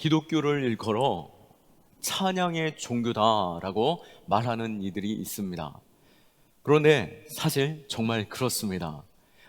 기독교를 일컬어 찬양의 종교다라고 말하는 이들이 있습니다. 그런데 사실 정말 그렇습니다.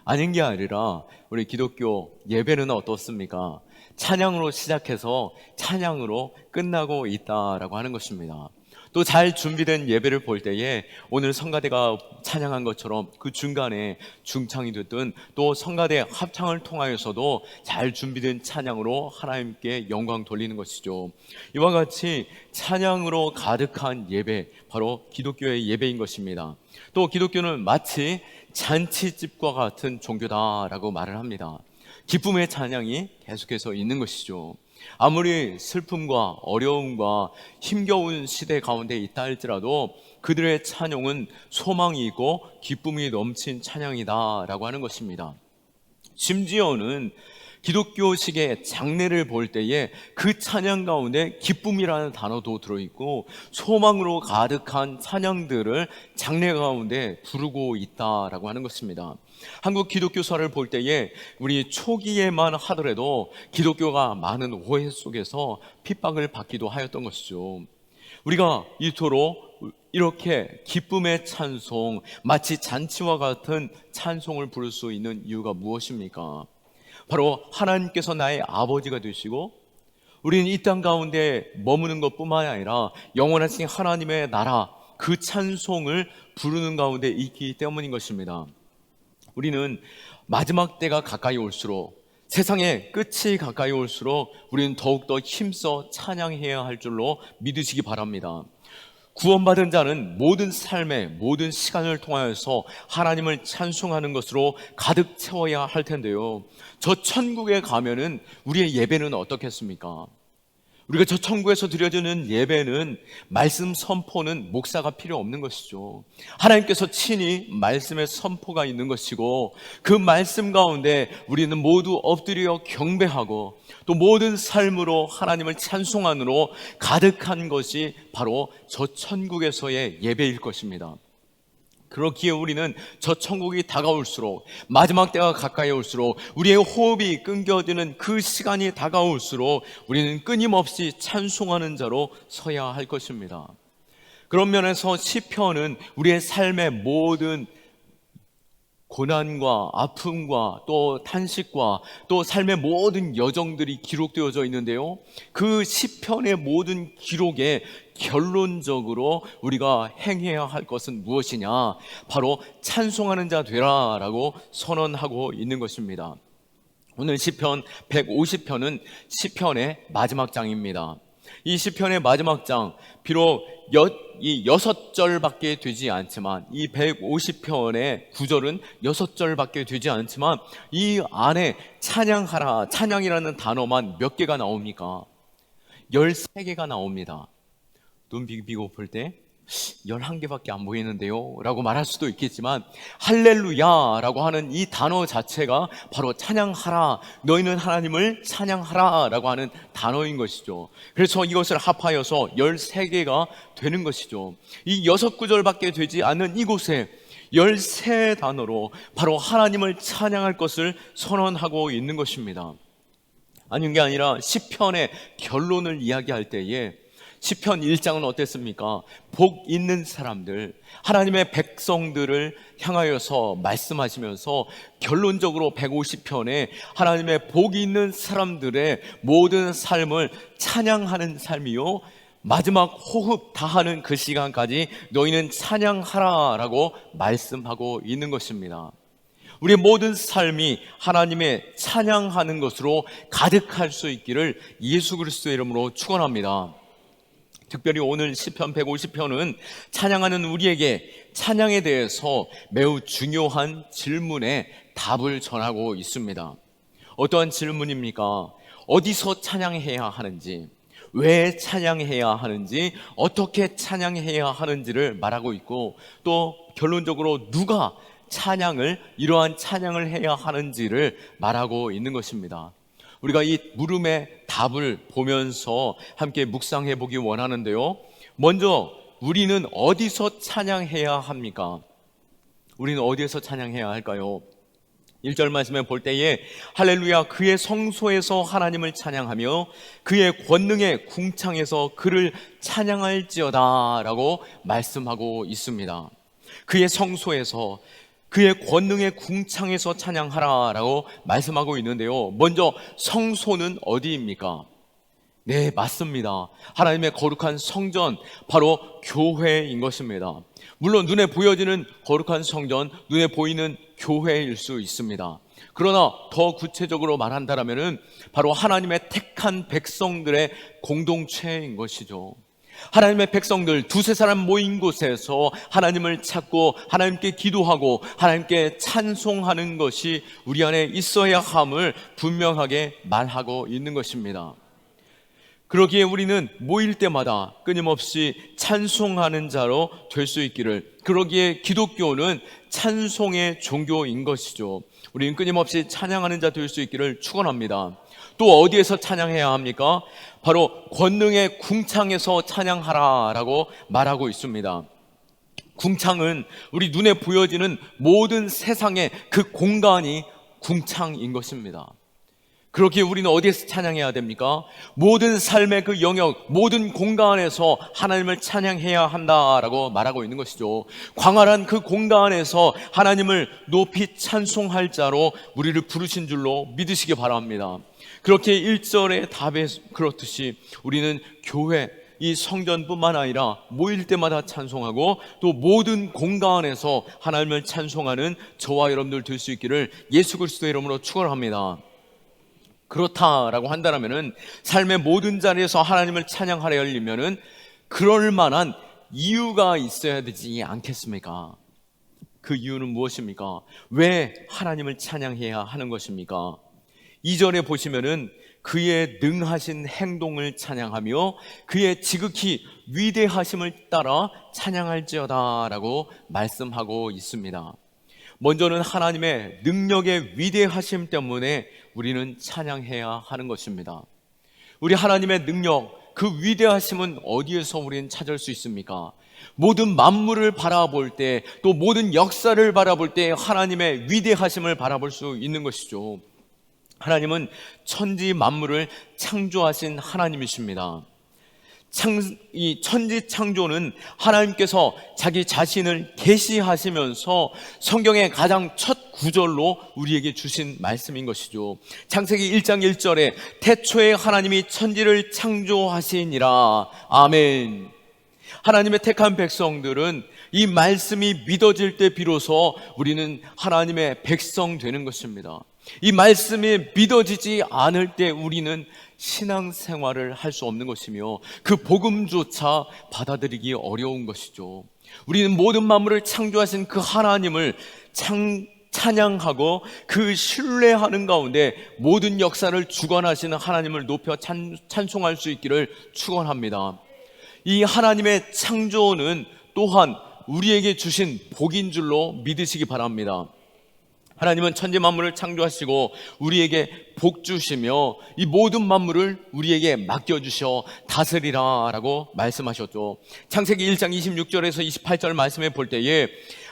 아닌 게 아니라 우리 기독교 예배는 어떻습니까? 찬양으로 시작해서 찬양으로 끝나고 있다라고 하는 것입니다. 또 잘 준비된 예배를 볼 때에 오늘 성가대가 찬양한 것처럼 그 중간에 중창이 됐든 또 성가대 합창을 통하여서도 잘 준비된 찬양으로 하나님께 영광 돌리는 것이죠. 이와 같이 찬양으로 가득한 예배, 바로 기독교의 예배인 것입니다. 또 기독교는 마치 잔치집과 같은 종교다라고 말을 합니다. 기쁨의 찬양이 계속해서 있는 것이죠. 아무리 슬픔과 어려움과 힘겨운 시대 가운데 있다 할지라도 그들의 찬양은 소망이 있고 기쁨이 넘친 찬양이다라고 하는 것입니다. 심지어는 기독교식의 장례를 볼 때에 그 찬양 가운데 기쁨이라는 단어도 들어있고 소망으로 가득한 찬양들을 장례 가운데 부르고 있다라고 하는 것입니다. 한국 기독교사를 볼 때에 우리 초기에만 하더라도 기독교가 많은 오해 속에서 핍박을 받기도 하였던 것이죠. 우리가 이토록 이렇게 기쁨의 찬송, 마치 잔치와 같은 찬송을 부를 수 있는 이유가 무엇입니까? 바로 하나님께서 나의 아버지가 되시고 우리는 이 땅 가운데 머무는 것뿐만 아니라 영원하신 하나님의 나라, 그 찬송을 부르는 가운데 있기 때문인 것입니다. 우리는 마지막 때가 가까이 올수록, 세상의 끝이 가까이 올수록 우리는 더욱더 힘써 찬양해야 할 줄로 믿으시기 바랍니다. 구원받은 자는 모든 삶의 모든 시간을 통하여서 하나님을 찬송하는 것으로 가득 채워야 할 텐데요, 저 천국에 가면은 우리의 예배는 어떻겠습니까? 우리가 저 천국에서 드려지는 예배는, 말씀 선포는 목사가 필요 없는 것이죠. 하나님께서 친히 말씀의 선포가 있는 것이고, 그 말씀 가운데 우리는 모두 엎드려 경배하고 또 모든 삶으로 하나님을 찬송함으로 가득한 것이 바로 저 천국에서의 예배일 것입니다. 그렇기에 우리는 저 천국이 다가올수록, 마지막 때가 가까이 올수록, 우리의 호흡이 끊겨지는 그 시간이 다가올수록 우리는 끊임없이 찬송하는 자로 서야 할 것입니다. 그런 면에서 시편은 우리의 삶의 모든 고난과 아픔과 또 탄식과 또 삶의 모든 여정들이 기록되어져 있는데요, 그 시편의 모든 기록에 결론적으로 우리가 행해야 할 것은 무엇이냐, 바로 찬송하는 자 되라 라고 선언하고 있는 것입니다. 오늘 시편 150편은 시편의 마지막 장입니다. 이 시편의 마지막 장, 비록 이 6절밖에 되지 않지만, 이 150편의 구절은 6절밖에 되지 않지만 이 안에 찬양하라, 찬양이라는 단어만 몇 개가 나옵니까? 13개가 나옵니다. 눈 비비고 볼 때 11개밖에 안 보이는데요 라고 말할 수도 있겠지만, 할렐루야 라고 하는 이 단어 자체가 바로 찬양하라, 너희는 하나님을 찬양하라 라고 하는 단어인 것이죠. 그래서 이것을 합하여서 13개가 되는 것이죠. 이 6구절밖에 되지 않는 이곳에 13단어로 바로 하나님을 찬양할 것을 선언하고 있는 것입니다. 아닌 게 아니라 시편의 결론을 이야기할 때에 시편 1장은 어땠습니까? 복 있는 사람들, 하나님의 백성들을 향하여서 말씀하시면서 결론적으로 150편에 하나님의 복이 있는 사람들의 모든 삶을 찬양하는 삶이요, 마지막 호흡 다하는 그 시간까지 너희는 찬양하라 라고 말씀하고 있는 것입니다. 우리의 모든 삶이 하나님의 찬양하는 것으로 가득할 수 있기를 예수 그리스도의 이름으로 축원합니다. 특별히 오늘 시편 150편은 찬양하는 우리에게 찬양에 대해서 매우 중요한 질문에 답을 전하고 있습니다. 어떠한 질문입니까? 어디서 찬양해야 하는지, 왜 찬양해야 하는지, 어떻게 찬양해야 하는지를 말하고 있고, 또 결론적으로 누가 찬양을, 이러한 찬양을 해야 하는지를 말하고 있는 것입니다. 우리가 이 물음의 답을 보면서 함께 묵상해 보기 원하는데요, 먼저 우리는 어디서 찬양해야 합니까? 우리는 어디에서 찬양해야 할까요? 1절 말씀에 볼 때에 할렐루야 그의 성소에서 하나님을 찬양하며 그의 권능의 궁창에서 그를 찬양할지어다 라고 말씀하고 있습니다. 그의 성소에서 그의 권능의 궁창에서 찬양하라 라고 말씀하고 있는데요, 먼저 성소는 어디입니까? 네, 맞습니다. 하나님의 거룩한 성전, 바로 교회인 것입니다. 물론 눈에 보여지는 거룩한 성전, 눈에 보이는 교회일 수 있습니다. 그러나 더 구체적으로 말한다면 바로 하나님의 택한 백성들의 공동체인 것이죠. 하나님의 백성들 두세 사람 모인 곳에서 하나님을 찾고 하나님께 기도하고 하나님께 찬송하는 것이 우리 안에 있어야 함을 분명하게 말하고 있는 것입니다. 그러기에 우리는 모일 때마다 끊임없이 찬송하는 자로 될 수 있기를, 그러기에 기독교는 찬송의 종교인 것이죠. 우리는 끊임없이 찬양하는 자 될 수 있기를 축원합니다. 또 어디에서 찬양해야 합니까? 바로 권능의 궁창에서 찬양하라라고 말하고 있습니다. 궁창은 우리 눈에 보여지는 모든 세상의 그 공간이 궁창인 것입니다. 그렇기에 우리는 어디에서 찬양해야 됩니까? 모든 삶의 그 영역, 모든 공간에서 하나님을 찬양해야 한다라고 말하고 있는 것이죠. 광활한 그 공간에서 하나님을 높이 찬송할 자로 우리를 부르신 줄로 믿으시기 바랍니다. 그렇게 1절의 답에 그렇듯이 우리는 교회, 이 성전뿐만 아니라 모일 때마다 찬송하고 또 모든 공간에서 하나님을 찬송하는 저와 여러분들 될 수 있기를 예수 그리스도의 이름으로 축원합니다. 그렇다라고 한다면은 삶의 모든 자리에서 하나님을 찬양하려 열리면은 그럴 만한 이유가 있어야 되지 않겠습니까? 그 이유는 무엇입니까? 왜 하나님을 찬양해야 하는 것입니까? 2절에 보시면은 그의 능하신 행동을 찬양하며 그의 지극히 위대하심을 따라 찬양할지어다 라고 말씀하고 있습니다. 먼저는 하나님의 능력의 위대하심 때문에 우리는 찬양해야 하는 것입니다. 우리 하나님의 능력, 그 위대하심은 어디에서 우리는 찾을 수 있습니까? 모든 만물을 바라볼 때, 또 모든 역사를 바라볼 때 하나님의 위대하심을 바라볼 수 있는 것이죠. 하나님은 천지 만물을 창조하신 하나님이십니다. 이 천지 창조는 하나님께서 자기 자신을 계시하시면서 성경의 가장 첫 구절로 우리에게 주신 말씀인 것이죠. 창세기 1장 1절에 태초에 하나님이 천지를 창조하시니라. 아멘. 하나님의 택한 백성들은 이 말씀이 믿어질 때 비로소 우리는 하나님의 백성 되는 것입니다. 이 말씀이 믿어지지 않을 때 우리는 신앙생활을 할 수 없는 것이며 그 복음조차 받아들이기 어려운 것이죠. 우리는 모든 만물을 창조하신 그 하나님을 찬양하고 그 신뢰하는 가운데 모든 역사를 주관하시는 하나님을 높여 찬송할 수 있기를 축원합니다. 이 하나님의 창조는 또한 우리에게 주신 복인 줄로 믿으시기 바랍니다. 하나님은 천지 만물을 창조하시고 우리에게 복 주시며 이 모든 만물을 우리에게 맡겨주셔 다스리라 라고 말씀하셨죠. 창세기 1장 26절에서 28절 말씀에 볼 때에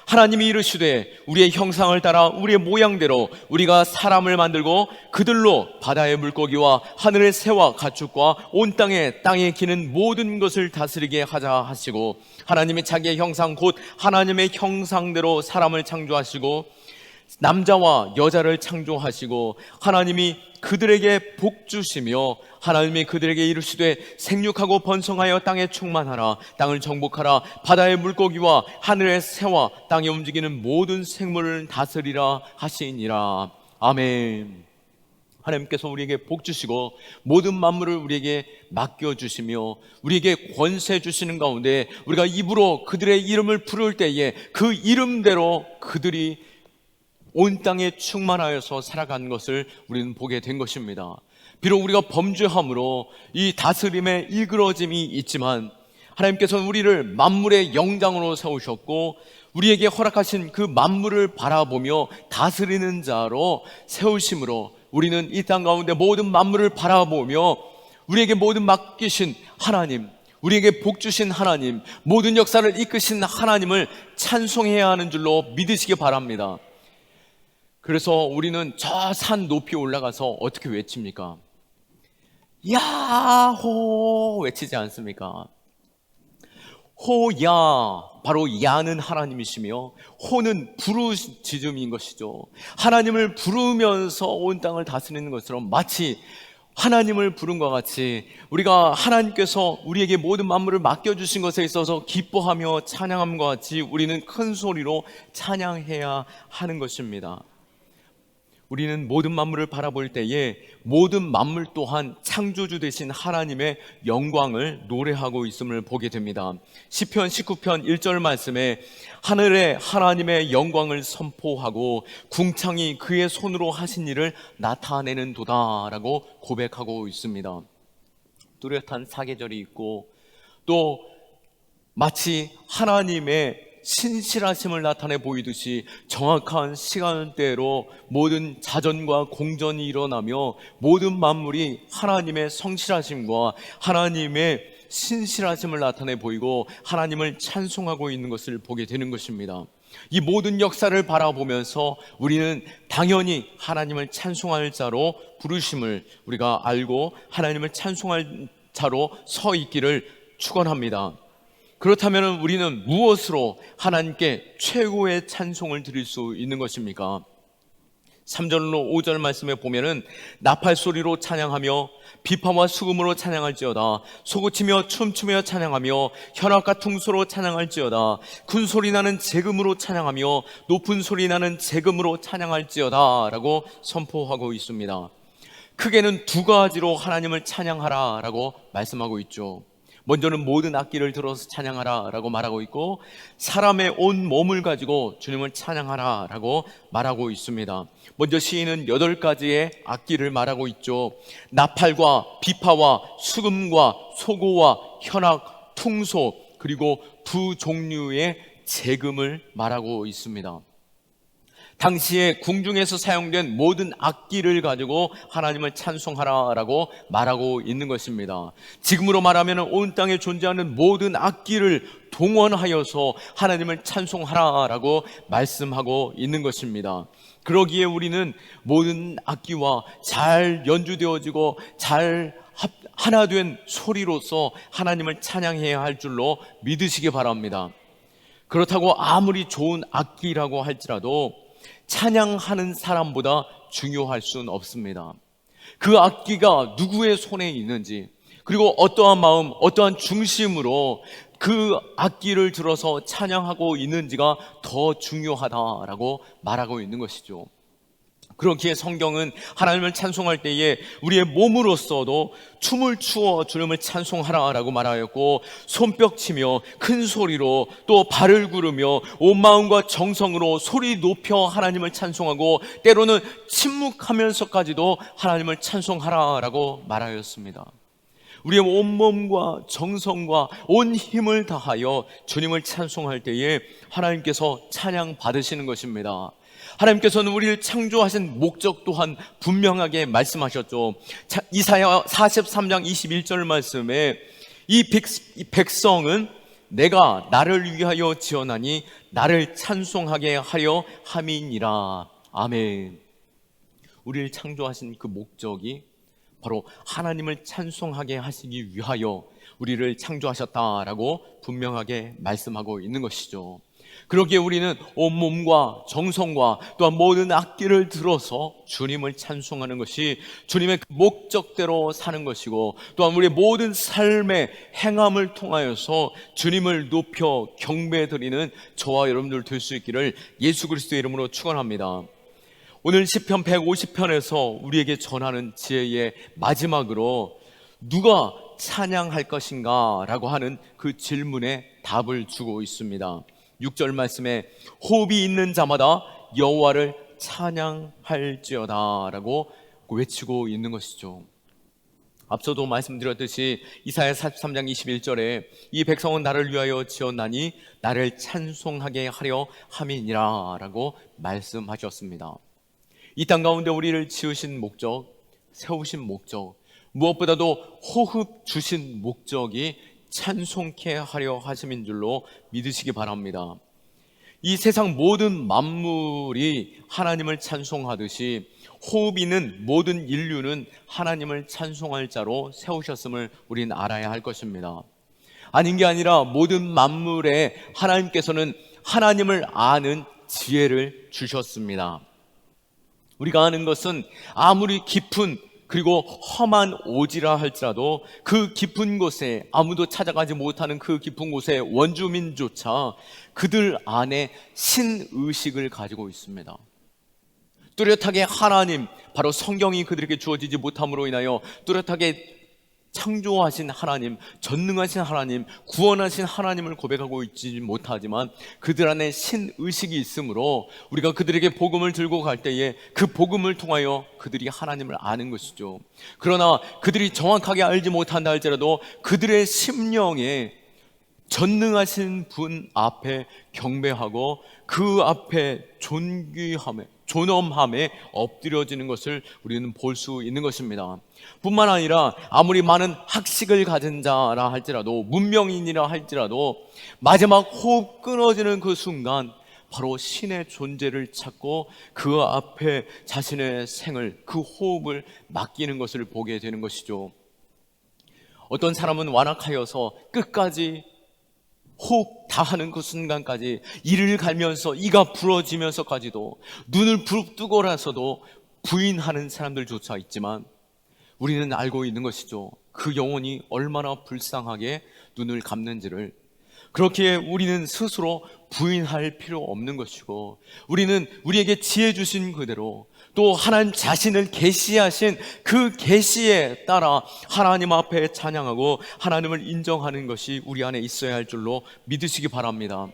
하나님이 이르시되 우리의 형상을 따라 우리의 모양대로 우리가 사람을 만들고 그들로 바다의 물고기와 하늘의 새와 가축과 온 땅에 기는 모든 것을 다스리게 하자 하시고, 하나님이 자기의 형상 곧 하나님의 형상대로 사람을 창조하시고 남자와 여자를 창조하시고 하나님이 그들에게 복 주시며 하나님이 그들에게 이르시되 생육하고 번성하여 땅에 충만하라. 땅을 정복하라. 바다의 물고기와 하늘의 새와 땅에 움직이는 모든 생물을 다스리라 하시니라. 아멘. 하나님께서 우리에게 복 주시고 모든 만물을 우리에게 맡겨주시며 우리에게 권세 주시는 가운데 우리가 입으로 그들의 이름을 부를 때에 그 이름대로 그들이 온 땅에 충만하여서 살아간 것을 우리는 보게 된 것입니다. 비록 우리가 범죄함으로 이 다스림의 일그러짐이 있지만 하나님께서는 우리를 만물의 영장으로 세우셨고 우리에게 허락하신 그 만물을 바라보며 다스리는 자로 세우심으로 우리는 이 땅 가운데 모든 만물을 바라보며 우리에게 모든 맡기신 하나님, 우리에게 복 주신 하나님, 모든 역사를 이끄신 하나님을 찬송해야 하는 줄로 믿으시기 바랍니다. 그래서 우리는 저 산 높이 올라가서 어떻게 외칩니까? 야호 외치지 않습니까? 호야, 바로 야는 하나님이시며 호는 부르짖음인 것이죠. 하나님을 부르면서 온 땅을 다스리는 것처럼 마치 하나님을 부른 것 같이 우리가 하나님께서 우리에게 모든 만물을 맡겨주신 것에 있어서 기뻐하며 찬양함과 같이 우리는 큰 소리로 찬양해야 하는 것입니다. 우리는 모든 만물을 바라볼 때에 모든 만물 또한 창조주 되신 하나님의 영광을 노래하고 있음을 보게 됩니다. 시편 19편 1절 말씀에 하늘에 하나님의 영광을 선포하고 궁창이 그의 손으로 하신 일을 나타내는 도다라고 고백하고 있습니다. 뚜렷한 사계절이 있고 또 마치 하나님의 신실하심을 나타내 보이듯이 정확한 시간대로 모든 자전과 공전이 일어나며 모든 만물이 하나님의 성실하심과 하나님의 신실하심을 나타내 보이고 하나님을 찬송하고 있는 것을 보게 되는 것입니다. 이 모든 역사를 바라보면서 우리는 당연히 하나님을 찬송할 자로 부르심을 우리가 알고 하나님을 찬송할 자로 서 있기를 축원합니다. 그렇다면 우리는 무엇으로 하나님께 최고의 찬송을 드릴 수 있는 것입니까? 3절로 5절 말씀에 보면은 나팔 소리로 찬양하며 비파와 수금으로 찬양할지어다. 소고치며 춤추며 찬양하며 현악과 퉁소로 찬양할지어다. 큰 소리 나는 제금으로 찬양하며 높은 소리 나는 제금으로 찬양할지어다 라고 선포하고 있습니다. 크게는 두 가지로 하나님을 찬양하라 라고 말씀하고 있죠. 먼저는 모든 악기를 들어서 찬양하라 라고 말하고 있고 사람의 온 몸을 가지고 주님을 찬양하라 라고 말하고 있습니다. 먼저 시인은 8가지의 악기를 말하고 있죠. 나팔과 비파와 수금과 소고와 현악, 퉁소 그리고 두 종류의 제금을 말하고 있습니다. 당시에 궁중에서 사용된 모든 악기를 가지고 하나님을 찬송하라라고 말하고 있는 것입니다. 지금으로 말하면 온 땅에 존재하는 모든 악기를 동원하여서 하나님을 찬송하라라고 말씀하고 있는 것입니다. 그러기에 우리는 모든 악기와 잘 연주되어지고 잘 하나 된 소리로서 하나님을 찬양해야 할 줄로 믿으시기 바랍니다. 그렇다고 아무리 좋은 악기라고 할지라도 찬양하는 사람보다 중요할 수는 없습니다. 그 악기가 누구의 손에 있는지 그리고 어떠한 마음, 어떠한 중심으로 그 악기를 들어서 찬양하고 있는지가 더 중요하다라고 말하고 있는 것이죠. 그렇기에 성경은 하나님을 찬송할 때에 우리의 몸으로서도 춤을 추어 주님을 찬송하라라고 말하였고 손뼉치며 큰 소리로 또 발을 구르며 온 마음과 정성으로 소리 높여 하나님을 찬송하고 때로는 침묵하면서까지도 하나님을 찬송하라라고 말하였습니다. 우리의 온몸과 정성과 온 힘을 다하여 주님을 찬송할 때에 하나님께서 찬양 받으시는 것입니다. 하나님께서는 우리를 창조하신 목적 또한 분명하게 말씀하셨죠. 이사야 43장 21절 말씀에 이 백성은 내가 나를 위하여 지어나니 나를 찬송하게 하려 함이니라. 아멘. 우리를 창조하신 그 목적이 바로 하나님을 찬송하게 하시기 위하여 우리를 창조하셨다라고 분명하게 말씀하고 있는 것이죠. 그러기에 우리는 온몸과 정성과 또한 모든 악기를 들어서 주님을 찬송하는 것이 주님의 목적대로 사는 것이고 또한 우리의 모든 삶의 행함을 통하여서 주님을 높여 경배드리는 저와 여러분들 될 수 있기를 예수 그리스도의 이름으로 축원합니다. 오늘 시편 150편에서 우리에게 전하는 지혜의 마지막으로 누가 찬양할 것인가 라고 하는 그 질문에 답을 주고 있습니다. 6절 말씀에 호흡이 있는 자마다 여호와를 찬양할지어다 라고 외치고 있는 것이죠. 앞서도 말씀드렸듯이 이사야 43장 21절에 이 백성은 나를 위하여 지었나니 나를 찬송하게 하려 함이니라 라고 말씀하셨습니다. 이 땅 가운데 우리를 지으신 목적, 세우신 목적, 무엇보다도 호흡 주신 목적이 찬송케 하려 하심인 줄로 믿으시기 바랍니다. 이 세상 모든 만물이 하나님을 찬송하듯이 호흡 있는 모든 인류는 하나님을 찬송할 자로 세우셨음을 우리는 알아야 할 것입니다. 아닌 게 아니라 모든 만물에 하나님께서는 하나님을 아는 지혜를 주셨습니다. 우리가 아는 것은 아무리 깊은 그리고 험한 오지라 할지라도 그 깊은 곳에, 아무도 찾아가지 못하는 그 깊은 곳에 원주민조차 그들 안에 신의식을 가지고 있습니다. 뚜렷하게 하나님, 바로 성경이 그들에게 주어지지 못함으로 인하여 뚜렷하게 창조하신 하나님, 전능하신 하나님, 구원하신 하나님을 고백하고 있지 못하지만 그들 안에 신의식이 있으므로 우리가 그들에게 복음을 들고 갈 때에 그 복음을 통하여 그들이 하나님을 아는 것이죠. 그러나 그들이 정확하게 알지 못한다 할지라도 그들의 심령에 전능하신 분 앞에 경배하고 그 앞에 존엄함에 엎드려지는 것을 우리는 볼 수 있는 것입니다. 뿐만 아니라 아무리 많은 학식을 가진 자라 할지라도, 문명인이라 할지라도 마지막 호흡 끊어지는 그 순간 바로 신의 존재를 찾고 그 앞에 자신의 생을, 그 호흡을 맡기는 것을 보게 되는 것이죠. 어떤 사람은 완악하여서 끝까지 호흡 다하는 그 순간까지 이를 갈면서 이가 부러지면서까지도 눈을 부릅뜨고라서도 부인하는 사람들조차 있지만 우리는 알고 있는 것이죠. 그 영혼이 얼마나 불쌍하게 눈을 감는지를. 그렇게 우리는 스스로 부인할 필요 없는 것이고, 우리는 우리에게 지혜 주신 그대로 또 하나님 자신을 계시하신 그 계시에 따라 하나님 앞에 찬양하고 하나님을 인정하는 것이 우리 안에 있어야 할 줄로 믿으시기 바랍니다.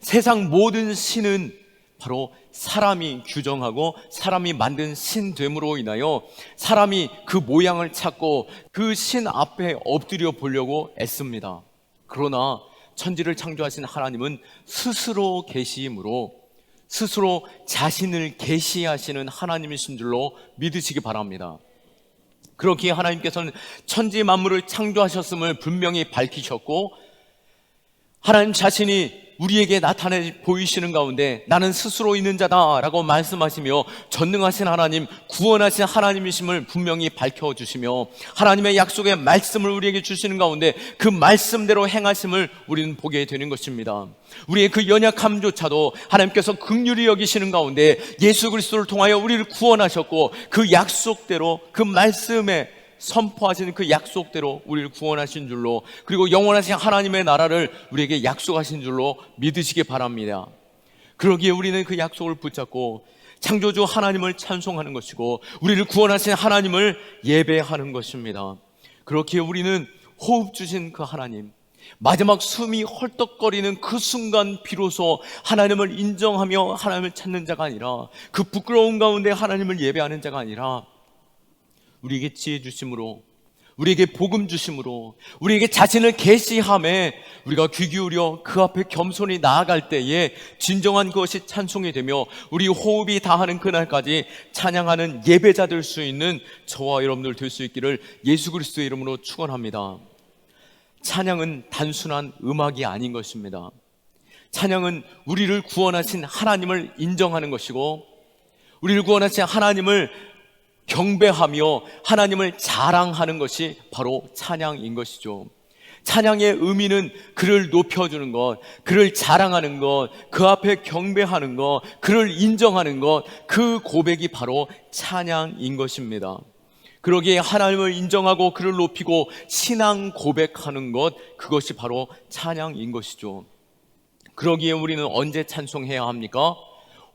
세상 모든 신은 바로 사람이 규정하고 사람이 만든 신됨으로 인하여 사람이 그 모양을 찾고 그 신 앞에 엎드려 보려고 애씁니다. 그러나 천지를 창조하신 하나님은 스스로 계시이므로 스스로 자신을 계시하시는 하나님이신 줄로 믿으시기 바랍니다. 그렇기에 하나님께서는 천지 만물을 창조하셨음을 분명히 밝히셨고, 하나님 자신이 우리에게 나타내 보이시는 가운데 나는 스스로 있는 자다라고 말씀하시며 전능하신 하나님, 구원하신 하나님이심을 분명히 밝혀주시며 하나님의 약속의 말씀을 우리에게 주시는 가운데 그 말씀대로 행하심을 우리는 보게 되는 것입니다. 우리의 그 연약함조차도 하나님께서 긍휼히 여기시는 가운데 예수 그리스도를 통하여 우리를 구원하셨고 그 약속대로, 그 말씀에 선포하신 그 약속대로 우리를 구원하신 줄로, 그리고 영원하신 하나님의 나라를 우리에게 약속하신 줄로 믿으시기 바랍니다. 그러기에 우리는 그 약속을 붙잡고 창조주 하나님을 찬송하는 것이고 우리를 구원하신 하나님을 예배하는 것입니다. 그렇기에 우리는 호흡 주신 그 하나님, 마지막 숨이 헐떡거리는 그 순간 비로소 하나님을 인정하며 하나님을 찾는 자가 아니라, 그 부끄러운 가운데 하나님을 예배하는 자가 아니라 우리에게 지혜 주심으로, 우리에게 복음 주심으로, 우리에게 자신을 계시함에 우리가 귀 기울여 그 앞에 겸손히 나아갈 때에 진정한 그것이 찬송이 되며 우리 호흡이 다하는 그날까지 찬양하는 예배자 될 수 있는 저와 여러분들 될 수 있기를 예수 그리스도의 이름으로 축원합니다. 찬양은 단순한 음악이 아닌 것입니다. 찬양은 우리를 구원하신 하나님을 인정하는 것이고 우리를 구원하신 하나님을 경배하며 하나님을 자랑하는 것이 바로 찬양인 것이죠. 찬양의 의미는 그를 높여주는 것, 그를 자랑하는 것, 그 앞에 경배하는 것, 그를 인정하는 것, 그 고백이 바로 찬양인 것입니다. 그러기에 하나님을 인정하고 그를 높이고 신앙 고백하는 것, 그것이 바로 찬양인 것이죠. 그러기에 우리는 언제 찬송해야 합니까?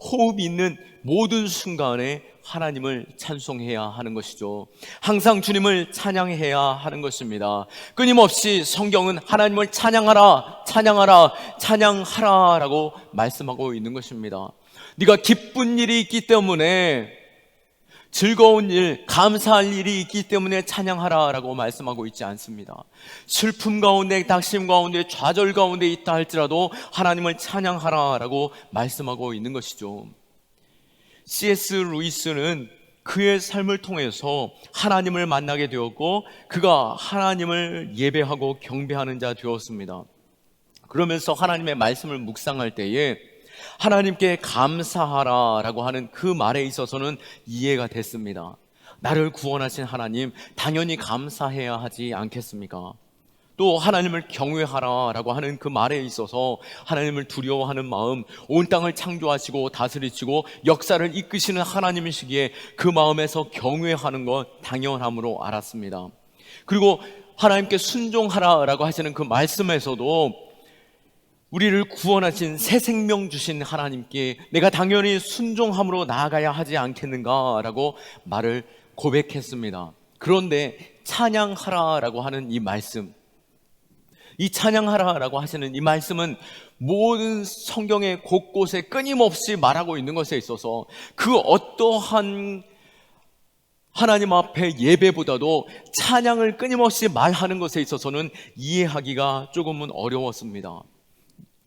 호흡이 있는 모든 순간에 하나님을 찬송해야 하는 것이죠. 항상 주님을 찬양해야 하는 것입니다. 끊임없이 성경은 하나님을 찬양하라, 찬양하라, 찬양하라 라고 말씀하고 있는 것입니다. 네가 기쁜 일이 있기 때문에, 즐거운 일, 감사할 일이 있기 때문에 찬양하라 라고 말씀하고 있지 않습니다. 슬픔 가운데, 낙심 가운데, 좌절 가운데 있다 할지라도 하나님을 찬양하라 라고 말씀하고 있는 것이죠. C.S. 루이스는 그의 삶을 통해서 하나님을 만나게 되었고 그가 하나님을 예배하고 경배하는 자 되었습니다. 그러면서 하나님의 말씀을 묵상할 때에 하나님께 감사하라라고 하는 그 말에 있어서는 이해가 됐습니다. 나를 구원하신 하나님, 당연히 감사해야 하지 않겠습니까? 또 하나님을 경외하라라고 하는 그 말에 있어서 하나님을 두려워하는 마음, 온 땅을 창조하시고 다스리시고 역사를 이끄시는 하나님이시기에 그 마음에서 경외하는 것 당연함으로 알았습니다. 그리고 하나님께 순종하라라고 하시는 그 말씀에서도 우리를 구원하신 새 생명 주신 하나님께 내가 당연히 순종함으로 나아가야 하지 않겠는가라고 말을 고백했습니다. 그런데 찬양하라라고 하는 이 말씀, 이 찬양하라라고 하시는 이 말씀은 모든 성경의 곳곳에 끊임없이 말하고 있는 것에 있어서 그 어떠한 하나님 앞에 예배보다도 찬양을 끊임없이 말하는 것에 있어서는 이해하기가 조금은 어려웠습니다.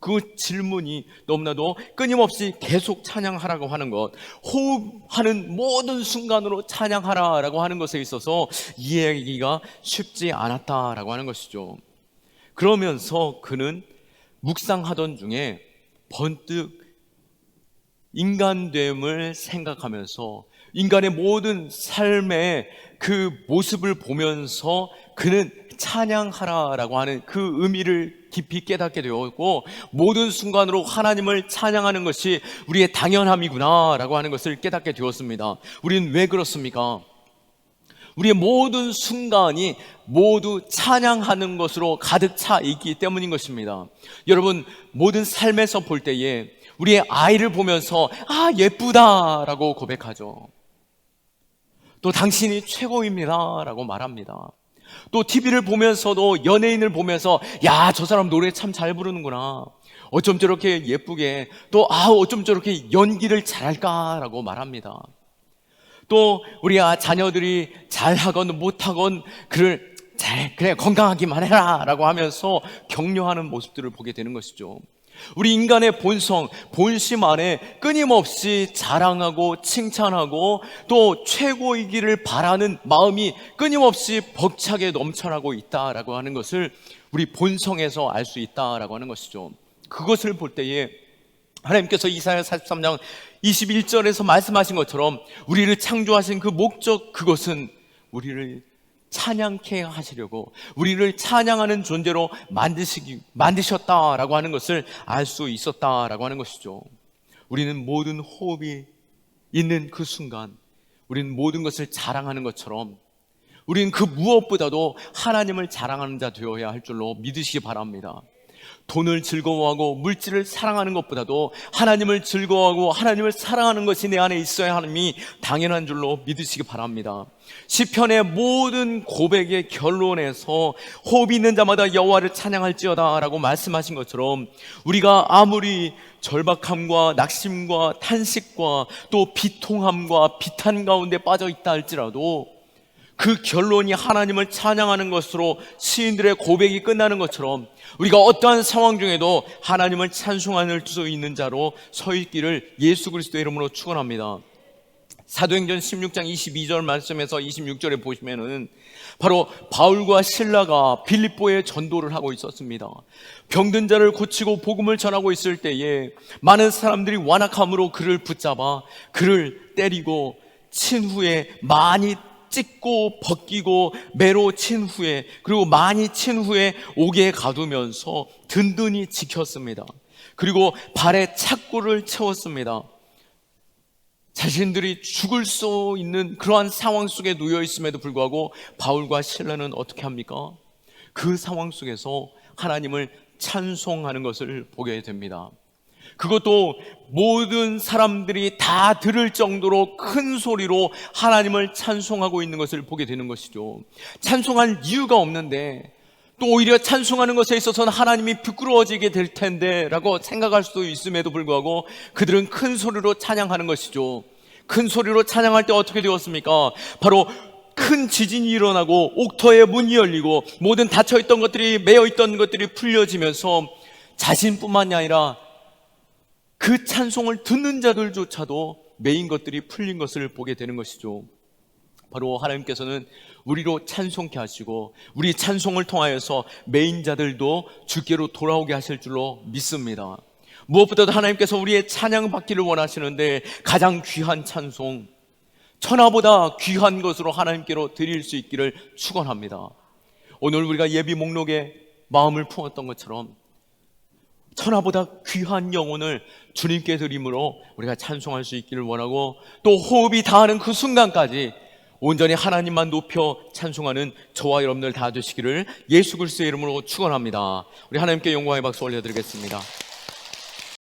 그 질문이 너무나도 끊임없이 계속 찬양하라고 하는 것, 호흡하는 모든 순간으로 찬양하라라고 하는 것에 있어서 이해하기가 쉽지 않았다라고 하는 것이죠. 그러면서 그는 묵상하던 중에 번뜩 인간됨을 생각하면서 인간의 모든 삶의 그 모습을 보면서 그는 찬양하라라고 하는 그 의미를 깊이 깨닫게 되었고, 모든 순간으로 하나님을 찬양하는 것이 우리의 당연함이구나라고 하는 것을 깨닫게 되었습니다. 우리는 왜 그렇습니까? 우리의 모든 순간이 모두 찬양하는 것으로 가득 차 있기 때문인 것입니다. 여러분, 모든 삶에서 볼 때에 우리의 아이를 보면서 예쁘다라고 고백하죠. 또 당신이 최고입니다 라고 말합니다. 또 TV를 보면서도 연예인을 보면서 저 사람 노래 참 잘 부르는구나, 어쩜 저렇게 예쁘게, 또 어쩜 저렇게 연기를 잘할까라고 말합니다. 또 우리 자녀들이 잘하건 못하건 그래 건강하기만 해라 라고 하면서 격려하는 모습들을 보게 되는 것이죠. 우리 인간의 본성, 본심 안에 끊임없이 자랑하고 칭찬하고 또 최고이기를 바라는 마음이 끊임없이 벅차게 넘쳐나고 있다라고 하는 것을 우리 본성에서 알 수 있다라고 하는 것이죠. 그것을 볼 때에 하나님께서 이사야 43장 21절에서 말씀하신 것처럼 우리를 창조하신 그 목적, 그것은 우리를 찬양케 하시려고 우리를 찬양하는 존재로 만드셨다라고 하는 것을 알 수 있었다라고 하는 것이죠. 우리는 모든 호흡이 있는 그 순간 우리는 모든 것을 자랑하는 것처럼 우리는 그 무엇보다도 하나님을 자랑하는 자 되어야 할 줄로 믿으시기 바랍니다. 돈을 즐거워하고 물질을 사랑하는 것보다도 하나님을 즐거워하고 하나님을 사랑하는 것이 내 안에 있어야 함이 당연한 줄로 믿으시기 바랍니다. 시편의 모든 고백의 결론에서 호흡이 있는 자마다 여호와를 찬양할지어다 라고 말씀하신 것처럼 우리가 아무리 절박함과 낙심과 탄식과 또 비통함과 비탄 가운데 빠져 있다 할지라도 그 결론이 하나님을 찬양하는 것으로 시인들의 고백이 끝나는 것처럼 우리가 어떠한 상황 중에도 하나님을 찬송할 수 있는 자로 서 있기를 예수 그리스도의 이름으로 축원합니다. 사도행전 16장 22절 말씀에서 26절에 보시면은 바로 바울과 실라가 빌립보에 전도를 하고 있었습니다. 병든 자를 고치고 복음을 전하고 있을 때에 많은 사람들이 완악함으로 그를 붙잡아 그를 때리고 친 후에 많이 찢고 벗기고 매로 친 후에, 그리고 많이 친 후에 옥에 가두면서 든든히 지켰습니다. 그리고 발에 착고를 채웠습니다. 자신들이 죽을 수 있는 그러한 상황 속에 놓여 있음에도 불구하고 바울과 실라는 어떻게 합니까? 그 상황 속에서 하나님을 찬송하는 것을 보게 됩니다. 그것도 모든 사람들이 다 들을 정도로 큰 소리로 하나님을 찬송하고 있는 것을 보게 되는 것이죠. 찬송할 이유가 없는데 또 오히려 찬송하는 것에 있어서는 하나님이 부끄러워지게 될 텐데 라고 생각할 수도 있음에도 불구하고 그들은 큰 소리로 찬양하는 것이죠. 큰 소리로 찬양할 때 어떻게 되었습니까? 바로 큰 지진이 일어나고 옥터의 문이 열리고 모든 닫혀있던 것들이, 매여있던 것들이 풀려지면서 자신뿐만이 아니라 그 찬송을 듣는 자들조차도 메인 것들이 풀린 것을 보게 되는 것이죠. 바로 하나님께서는 우리로 찬송케 하시고 우리 찬송을 통하여서 메인 자들도 주께로 돌아오게 하실 줄로 믿습니다. 무엇보다도 하나님께서 우리의 찬양 받기를 원하시는데 가장 귀한 찬송, 천하보다 귀한 것으로 하나님께로 드릴 수 있기를 축원합니다. 오늘 우리가 예비 목록에 마음을 품었던 것처럼 천하보다 귀한 영혼을 주님께 드림으로 우리가 찬송할 수 있기를 원하고, 또 호흡이 닿는 그 순간까지 온전히 하나님만 높여 찬송하는 저와 여러분들 다 되시기를 예수 그리스도의 이름으로 축원합니다. 우리 하나님께 영광의 박수 올려드리겠습니다.